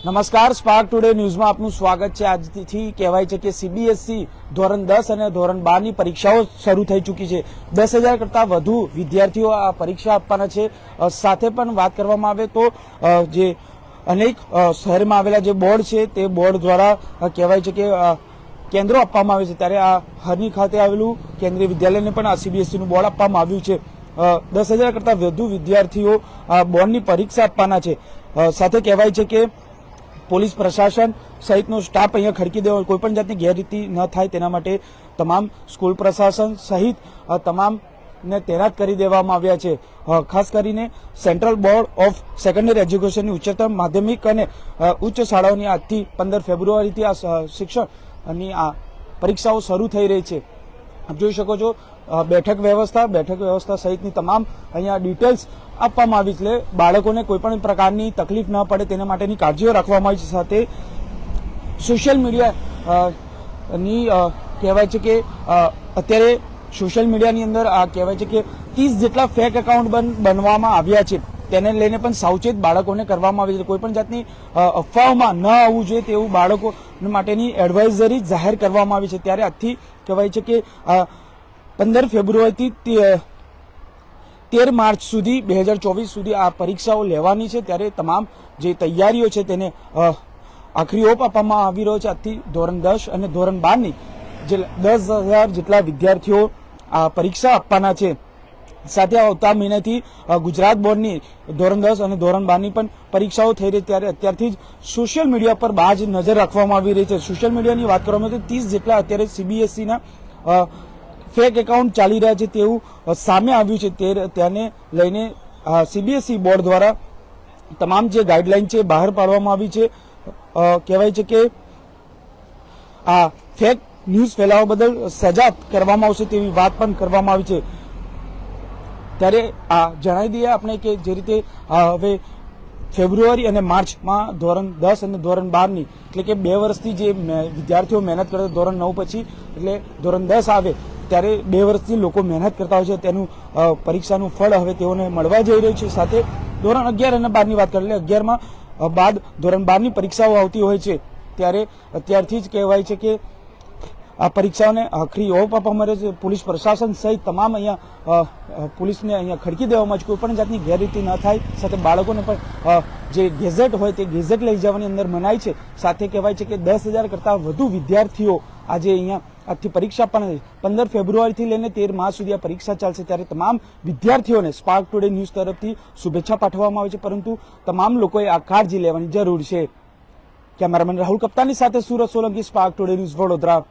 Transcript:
નમસ્કાર, spark today ન્યૂઝમાં આપનું સ્વાગત છે। આજથી કહેવાય છે કે સીબીએસઈ ધોરણ 10 અને ધોરણ 12 ની પરીક્ષાઓ શરૂ થઈ ચૂકી છે। 10,000 કરતા વધુ વિદ્યાર્થીઓ આ પરીક્ષા આપવાના છે। સાથે પણ વાત કરવામાં આવે તો જે અનેક શહેરમાં આવેલા જે બોર્ડ છે તે બોર્ડ દ્વારા કહેવાય છે કે કેન્દ્રો આપવામાં આવે છે, ત્યારે આ હરની ખાતે આવેલું કેન્દ્રીય વિદ્યાલયને પણ આ સીબીએસઈનું બોર્ડ આપવામાં આવ્યું છે। 10,000 કરતા વધુ વિદ્યાર્થીઓ આ બોર્ડની પરીક્ષા આપવાના છે। સાથે કહેવાય છે કે પોલીસ પ્રશાસન સહિતનો સ્ટાફ અહીંયા ખડકી દેવો, કોઈપણ જાતની ગેરરીતિ ન થાય તેના માટે તમામ સ્કૂલ પ્રશાસન સહિત તમામને તૈનાત કરી દેવામાં આવ્યા છે। ખાસ કરીને સેન્ટ્રલ બોર્ડ ઓફ સેકન્ડરી એજ્યુકેશનની ઉચ્ચતર માધ્યમિક અને ઉચ્ચ શાળાઓની આજથી 15 ફેબ્રુઆરીથી આ શિક્ષણની આ પરીક્ષાઓ શરૂ થઈ રહી છે। આપ જોઈ શકો છો બેઠક વ્યવસ્થા સહિતની તમામ અહીંયા ડિટેલ્સ આપવામાં આવી છે। બાળકોને કોઈપણ પ્રકારની તકલીફ ન પડે તેના માટેની કાળજીઓ રાખવામાં આવી છે। સાથે સોશિયલ મીડિયાની કહેવાય છે કે અત્યારે સોશિયલ મીડિયાની અંદર આ કહેવાય છે કે 30 જેટલા ફેક એકાઉન્ટ બનવામાં આવ્યા છે, તેને લઈને પણ સાવચેત બાળકોને કરવામાં આવી છે। કોઈપણ જાતની અફવાઓમાં ન આવવું જોઈએ તેવું બાળકો માટેની એડવાઇઝરી જાહેર કરવામાં આવી છે। ત્યારે આજથી કહેવાય છે કે 15 ફેબ્રુઆરીથી 13 માર્ચ સુધી 2024 સુધી આ પરીક્ષાઓ લેવાની છે। ત્યારે તમામ જે તૈયારીઓ છે તેને આખરી ઓપ આપવામાં આવી રહ્યો છે। આજથી ધોરણ 10 અને ધોરણ 12ની જે 10,000 જેટલા વિદ્યાર્થીઓ આ પરીક્ષા આપવાના છે। સાથે આવતા મહિનાથી ગુજરાત બોર્ડની ધોરણ 10 અને ધોરણ 12ની પણ પરીક્ષાઓ થઈ રહી, ત્યારે અત્યારથી જ સોશિયલ મીડિયા પર બાજ નજર રાખવામાં આવી રહી છે। સોશિયલ મીડિયાની વાત કરવામાં આવે તો 30 જેટલા અત્યારે સીબીએસઈના ફેક એકાઉન્ટ ચાલી રહ્યા છે તેવું સામે આવ્યું છે। તેને લઈને સીબીએસઈ બોર્ડ દ્વારા તમામ જે ગાઈડલાઈન છે બહાર પાડવામાં આવી છે। કહેવાય છે કે આ ફેક ન્યૂઝ ફેલાવવા બદલ સજા કરવામાં આવશે તેવી વાત પણ કરવામાં આવી છે। ત્યારે આ જણાવી દઈએ આપણે કે જે રીતે હવે ફેબ્રુઆરી અને માર્ચમાં ધોરણ 10 અને ધોરણ 12ની એટલે કે 2 વર્ષથી જે વિદ્યાર્થીઓ મહેનત કરે ધોરણ 9 પછી એટલે ધોરણ 10 આવે ત્યારે 2 વર્ષથી લોકો મહેનત કરતા હોય છે, તેનું પરીક્ષાનું ફળ હવે તેઓને મળવા જઈ રહ્યું છે। સાથે ધોરણ 11 અને 12ની વાત કરીએ, 11માં બાદ ધોરણ 12ની પરીક્ષાઓ આવતી હોય છે, ત્યારે અત્યારથી જ કહેવાય છે કે આ પરીક્ષાઓને આખરી ઓપ આપવામાં આવે છે। પોલીસ પ્રશાસન સહિત તમામ અહીંયા પોલીસને અહીંયા ખડકી દેવામાં છે, કોઈપણ જાતની ગેરરીતિ ન થાય। સાથે બાળકોને પણ જે ગેઝેટ હોય તે ગેઝેટ લઈ જવાની અંદર મનાઈ છે। સાથે કહેવાય છે કે 10,000 કરતાં વધુ વિદ્યાર્થીઓ આજે અહીંયા આજથી પરીક્ષા આપવાના છે। 15 ફેબ્રુઆરીથી લઈને 13 માર્ચ સુધી આ પરીક્ષા ચાલશે, ત્યારે તમામ વિદ્યાર્થીઓને સ્પાર્ક ટુડે ન્યૂઝ તરફથી શુભેચ્છા પાઠવવામાં આવે છે, પરંતુ તમામ લોકોએ આ કાળજી લેવાની જરૂર છે। કેમેરામેન રાહુલ કપ્તાની સાથે Surat Solanki, spark today news, Vadodara.